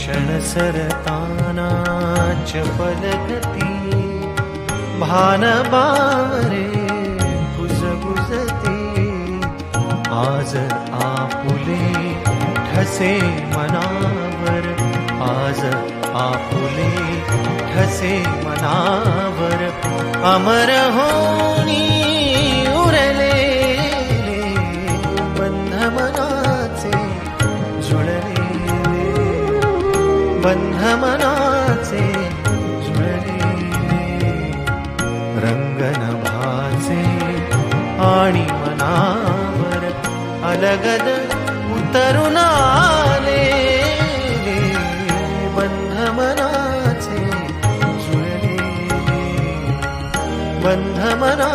क्षण सरताना चपलगती भान बावरे गुजगुजते आज आपुले ठसे मनावर आज आपुले ठसे मनावर अमर होनी उरले बंध मनाचे जुळलेले बंध मनाचे जुळलेले रंग नभाचे आणि मनावर अलगद उतरून आले बंध मनाचे जुळलेले बंध मना